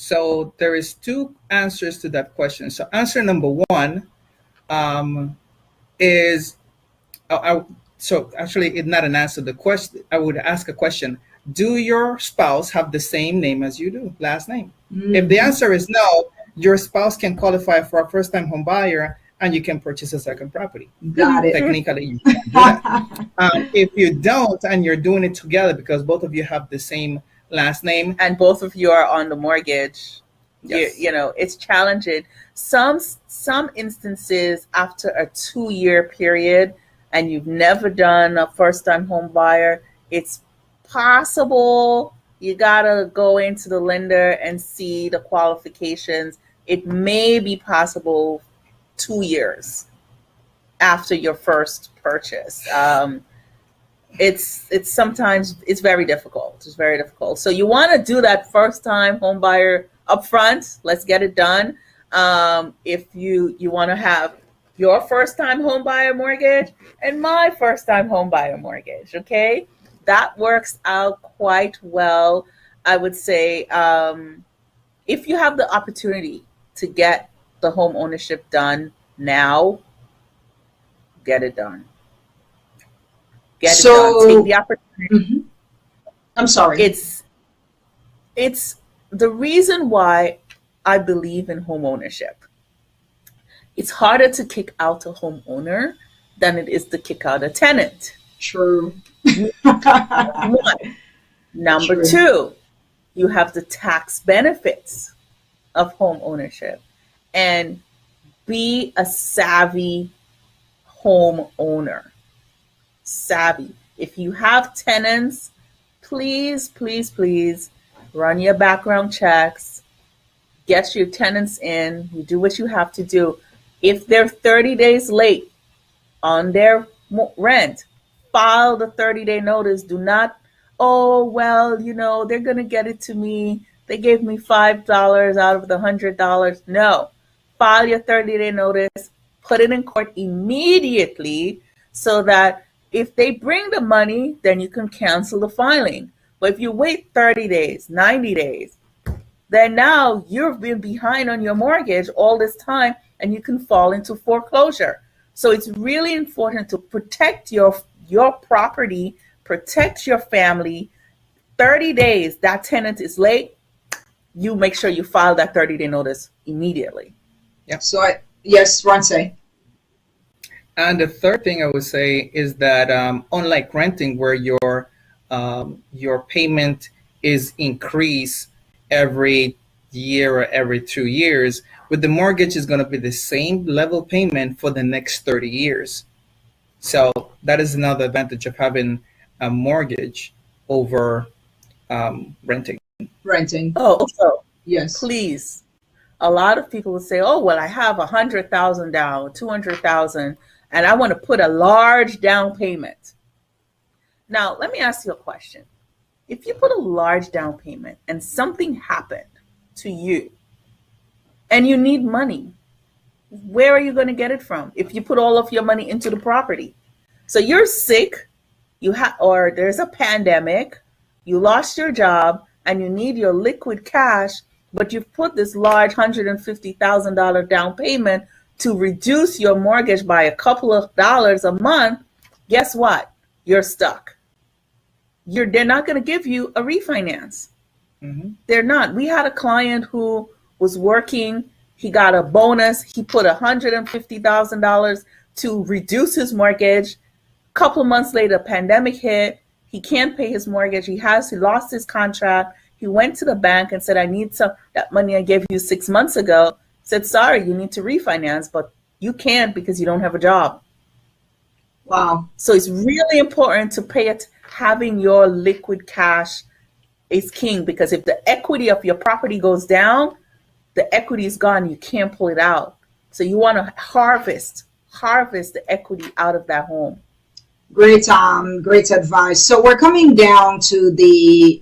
So there is two answers to that question. So answer number one um, is so actually it's not an answer. The question I would ask a question: do your spouse have the same name as you do, last name? If the Hmm. answer is no, your spouse can qualify for a first-time home buyer, and you can purchase a second property. Got it. Technically, you can do that. If you don't, and you're doing it together because both of you have the same last name, And both of you are on the mortgage, yes. you know, it's challenging. Some instances after a 2 year period and you've never done a first time home buyer, it's possible. You gotta go into the lender and see the qualifications. It may be possible 2 years after your first purchase. It's sometimes it's very difficult. It's very difficult. So you want to do that first time home buyer upfront. Let's get it done. If you want to have your first time home buyer mortgage and my first time home buyer mortgage, okay, that works out quite well. I would say if you have the opportunity to get the home ownership done now, get it done. Get it done. Take So, the opportunity. mhm. I'm sorry. It's it's the reason why I believe in home ownership. It's harder to kick out a homeowner than it is to kick out a tenant. True. One. Number True. two, you have the tax benefits of home ownership. And be a savvy homeowner. Savvy. If you have tenants, please, please, please run your background checks, get your tenants in, you do what you have to do. If they're 30 days late on their rent, file the 30-day notice. Do not, oh, well, you know, they're going to get it to me. They gave me $5 out of the $100. No, file your 30-day notice, put it in court immediately so that if they bring the money, then you can cancel the filing. But if you wait 30 days, 90 days, then now you've been behind on your mortgage all this time and you can fall into foreclosure. So it's really important to protect your property, protect your family. 30 days, that tenant is late, you make sure you file that 30-day notice immediately. Yep. So yes, Ronce. And the third thing I would say is that unlike renting, where your payment is increased every year or every 2 years, with the mortgage is going to be the same level payment for the next 30 years. So that is another advantage of having a mortgage over renting. Renting. Oh, also, Yes. please, a lot of people will say, oh, well, I have 100,000 down, 200,000, and I want to put a large down payment. Now, let me ask you a question. If you put a large down payment and something happened to you and you need money, where are you going to get it from if you put all of your money into the property? So you're sick, or there's a pandemic, you lost your job and you need your liquid cash, but you've put this large $150,000 down payment to reduce your mortgage by a couple of dollars a month. Guess what? You're stuck. They're not going to give you a refinance. Hmm. They're not. We had a client who was working. He got a bonus. He put $150,000 to reduce his mortgage. Couple months later, pandemic hit. He can't pay his mortgage. He lost his contract. He went to the bank and said, I need that money I gave you 6 months ago. Said, sorry, you need to refinance, but you can't because you don't have a job. Wow. So it's really important to pay it. Having your liquid cash is king, because if the equity of your property goes down, the equity is gone. You can't pull it out. So you want to harvest the equity out of that home. Great advice. So we're coming down to the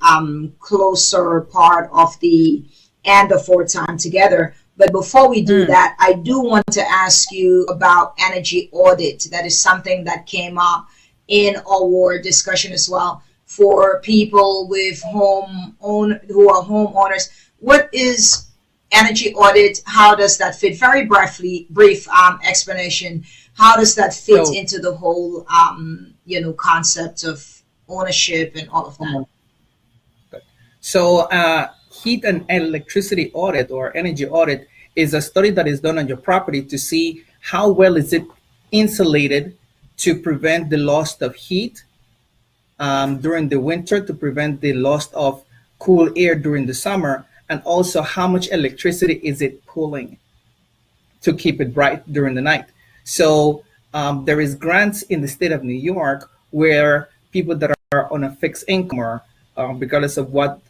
closer part of the end of our time together. But before we do that, I do want to ask you about energy audit. That is something that came up in our discussion as well for people with who are homeowners. what is energy audit? How does that fit? Very brief explanation. How does that fit So, into the whole, concept of ownership and all of that? so, heat and electricity audit or energy audit is a study that is done on your property to see how well is it insulated to prevent the loss of heat during the winter, to prevent the loss of cool air during the summer, and also how much electricity is it pulling to keep it bright during the night. So there is grants in the state of New York where people that are on a fixed income or regardless of what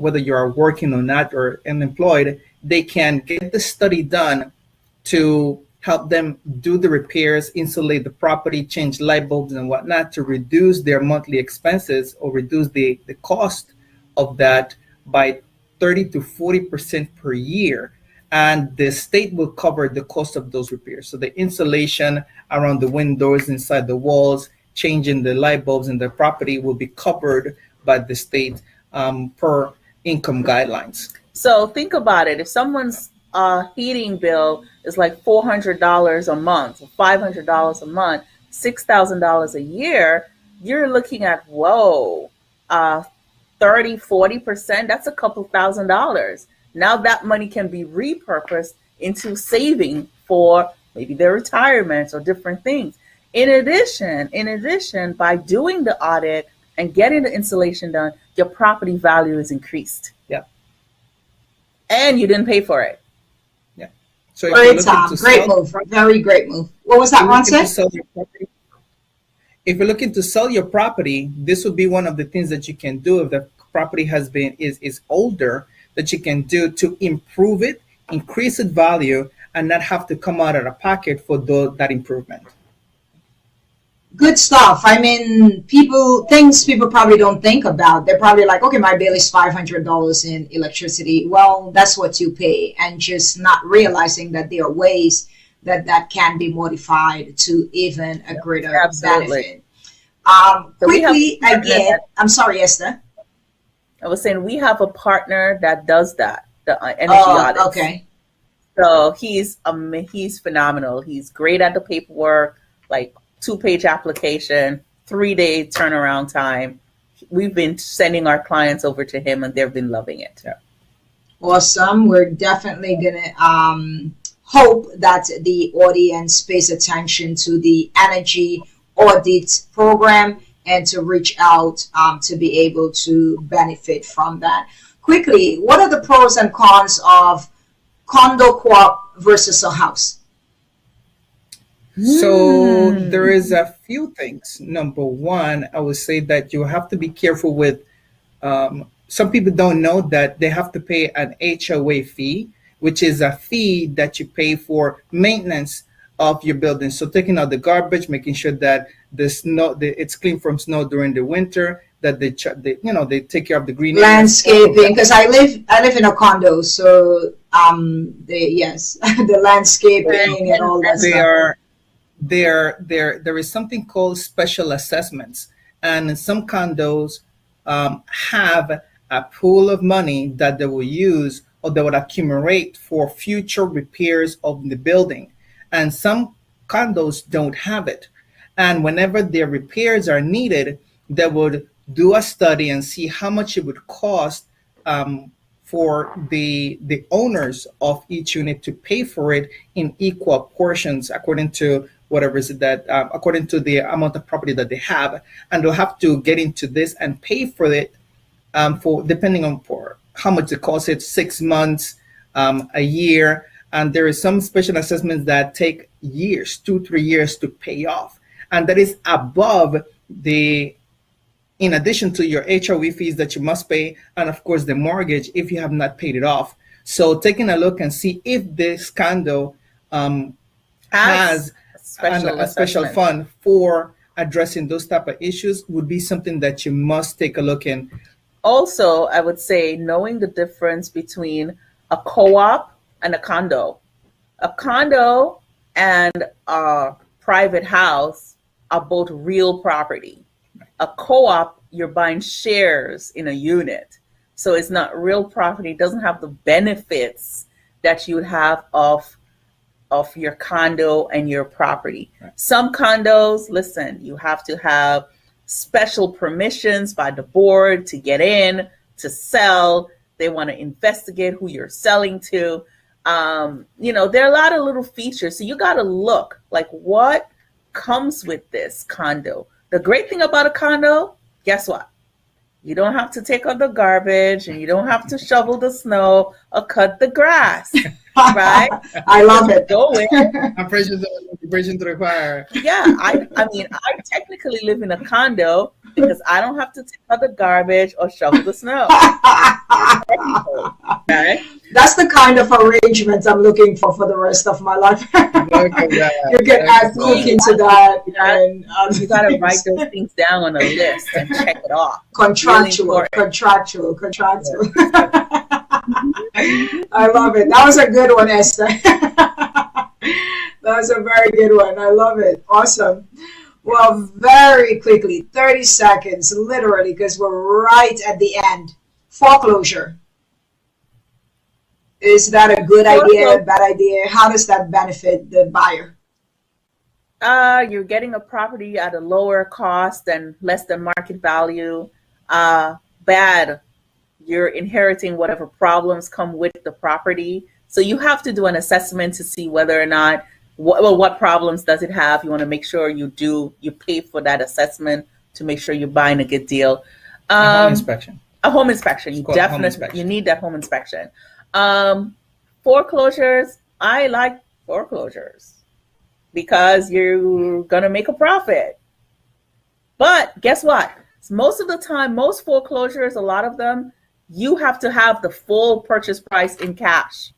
whether you are working or not or unemployed, they can get the study done to help them do the repairs, insulate the property, change light bulbs and whatnot to reduce their monthly expenses or reduce the cost of that by 30 to 40% per year. And the state will cover the cost of those repairs. So the insulation around the windows, inside the walls, changing the light bulbs in the property will be covered by the state per income guidelines. So think about it. If someone's heating bill is like $400 a month, or $500 a month, $6,000 a year, you're looking at, whoa, 30-40%, that's a couple $1,000s. Now that money can be repurposed into saving for maybe their retirement or different things. In addition, by doing the audit and getting the installation done, your property value is increased. Yeah. And you didn't pay for it. Yeah. So if you're Great, looking Tom. to Great sell, move. Very great move. What was if that you're one looking to said? sell your property, if you're looking to sell your property, this would be one of the things that you can do if the property is older, that you can do to improve it, increase its value, and not have to come out of the pocket for that improvement. Good stuff. I mean, things people probably don't think about. They're probably like, okay, my bill is $500 in electricity. Well, that's what you pay, and just not realizing that there are ways that can be modified to even a greater Absolutely. benefit. So we have Quickly again, I'm sorry, Esther. I was saying we have a partner that does that, the energy Oh, audits. okay. So he's phenomenal. He's great at the paperwork, like 2-page application, 3-day turnaround time. We've been sending our clients over to him, and they've been loving it. Yeah. Awesome. We're definitely gonna hope that the audience pays attention to the energy audit program and to reach out to be able to benefit from that. Quickly, what are the pros and cons of condo co-op versus a house? So there is a few things. Number one, I would say that you have to be careful with. Some people don't know that they have to pay an HOA fee, which is a fee that you pay for maintenance of your building. So taking out the garbage, making sure that it's clean from snow during the winter, that they take care of the green areas, all of Landscaping, that. because I live in a condo, so the landscaping and all that They stuff. are there is something called special assessments, and some condos have a pool of money that they will use or they would accumulate for future repairs of the building, and some condos don't have it. And whenever their repairs are needed, they would do a study and see how much it would cost for the owners of each unit to pay for it in equal portions according to whatever is it that according to the amount of property that they have, and they'll have to get into this and pay for it for depending on for how much it costs. It 6 months, a year, and there is some special assessments that take years, 2-3 years to pay off, and that is above the in addition to your HOE fees that you must pay, and of course the mortgage if you have not paid it off. So taking a look and see if this condo has a special assessment. fund for addressing those type of issues would be something that you must take a look in. Also, I would say knowing the difference between a co-op and a condo. A condo and a private house are both real property. A co-op, you're buying shares in a unit. So it's not real property. It doesn't have the benefits that you would have of your condo and your property. Right. Some condos, listen, you have to have special permissions by the board to get in, to sell. They want to investigate who you're selling to. There are a lot of little features. So you got to look like what comes with this condo. The great thing about a condo, guess what? You don't have to take out the garbage and you don't have to shovel the snow or cut the grass, right? I love it. Go in. I'm preaching to the choir. Yeah, I mean, I technically live in a condo because I don't have to take out the garbage or shovel the snow. Okay? That's the kind of arrangement I'm looking for the rest of my life. You can add cooking to that. And, you got to write those things down on a list and check it off. Contractual. I love it. That was a good one, Esther. That was a very good one. I love it. Awesome. Well, very quickly, 30 seconds, literally, because we're right at the end. Foreclosure. Is that a good idea, a bad idea? How does that benefit the buyer? You're getting a property at a lower cost and less than market value. Bad. You're inheriting whatever problems come with the property. So you have to do an assessment to see whether or not, what problems does it have. You want to make sure you pay for that assessment to make sure you're buying a good deal. A home inspection. A home inspection. You definitely need that home inspection. Foreclosures. I like foreclosures because you're going to make a profit. But guess what? Most of the time, most foreclosures, a lot of them, you have to have the full purchase price in cash.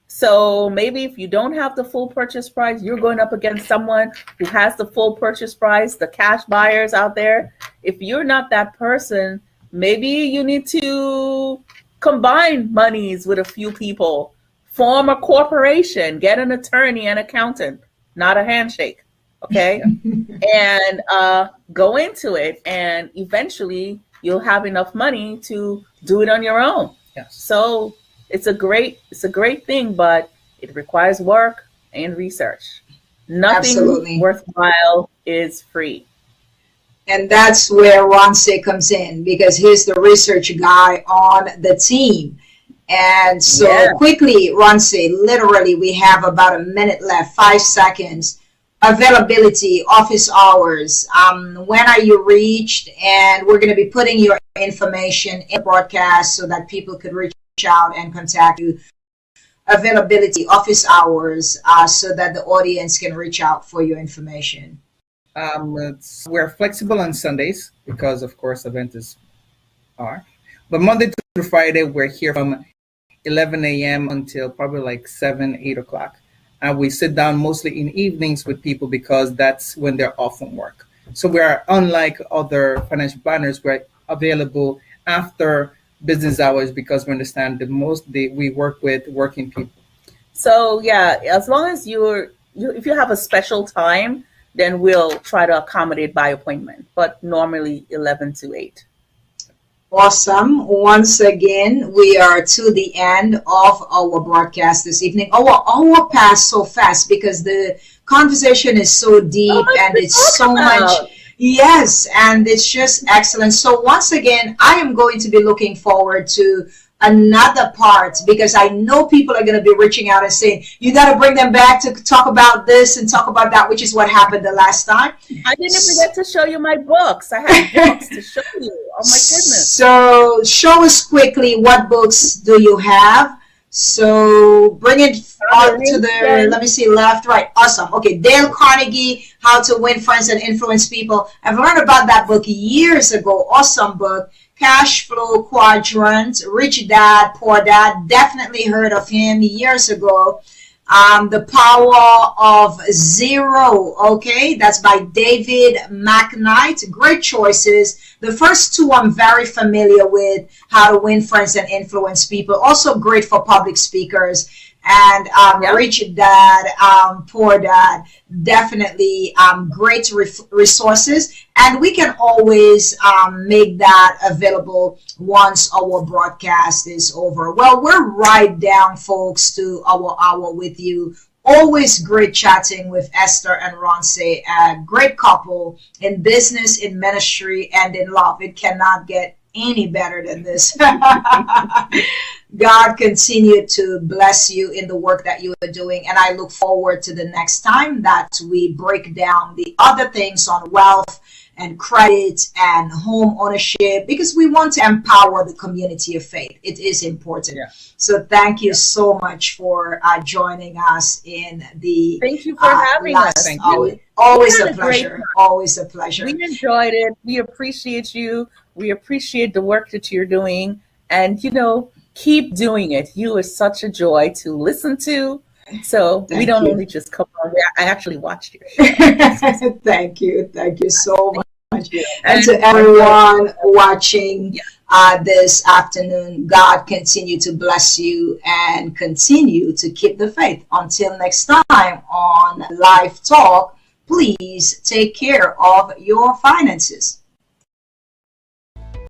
So maybe if you don't have the full purchase price, you're going up against someone who has the full purchase price, the cash buyers out there. If you're not that person, maybe you need to combine monies with a few people, form a corporation, get an attorney and accountant, not a handshake, okay? And go into it, and eventually you'll have enough money to do it on your own. Yes. So it's a great thing, but it requires work and research. Nothing Absolutely. Worthwhile is free. And that's where Ronce comes in, because he's the research guy on the team. And so quickly, Ronce, literally we have about a minute left, 5 seconds. Availability, office hours, when are you reached? And we're going to be putting your information in broadcast so that people could reach out and contact you. Availability, office hours, so that the audience can reach out for your information. We're flexible on Sundays because, of course, events are. But Monday through Friday, we're here from 11 a.m. until probably like 7, 8 o'clock. And we sit down mostly in evenings with people because that's when they're off from work. So we are, unlike other financial planners, we're available after business hours because we understand we work with working people. So yeah, as long as if you have a special time, then we'll try to accommodate by appointment, but normally 11 to 8. Awesome. Once again, we are to the end of our broadcast this evening. Our hour passed so fast because the conversation is so deep and it's so much. Yes, and it's just excellent. So once again, I am going to be looking forward to another part because I know people are going to be reaching out and saying, you got to bring them back to talk about this and talk about that, which is what happened the last time. I didn't forget to show you my books. I have books to show you. Oh my goodness. So show us quickly, what books do you have? So bring it out to the, let me see, left, right. Awesome. Okay, Dale Carnegie, How to Win Friends and Influence People. I've learned about that book years ago. Awesome book. Cash Flow Quadrant, Rich Dad, Poor Dad. Definitely heard of him years ago. The Power of Zero. Okay, that's by David McKnight. Great choices. The first two I'm very familiar with, How to Win Friends and Influence People. Also great for public speakers. And Yeah. Rich Dad, Poor Dad, definitely great resources. And we can always make that available once our broadcast is over. Well, we're right down, folks, to our hour with you. Always great chatting with Esther and Ronce, a great couple in business, in ministry, and in love. It cannot get any better than this. God continue to bless you in the work that you are doing. And I look forward to the next time that we break down the other things on wealth and credit and home ownership, because we want to empower the community of faith. It is important. Yeah. So thank you so much for joining us in the Thank you for having us. Thank hour. you. Always We a had a great pleasure. time. Always a pleasure. We enjoyed it. We appreciate you. We appreciate the work that you're doing. And, keep doing it. You are such a joy to listen to. So we Thank don't you. only just come on there. I actually watched your show. Thank you. Thank you so much. And And to everyone watching Yeah. this afternoon, God continue to bless you and continue to keep the faith. Until next time on Live Talk, please take care of your finances.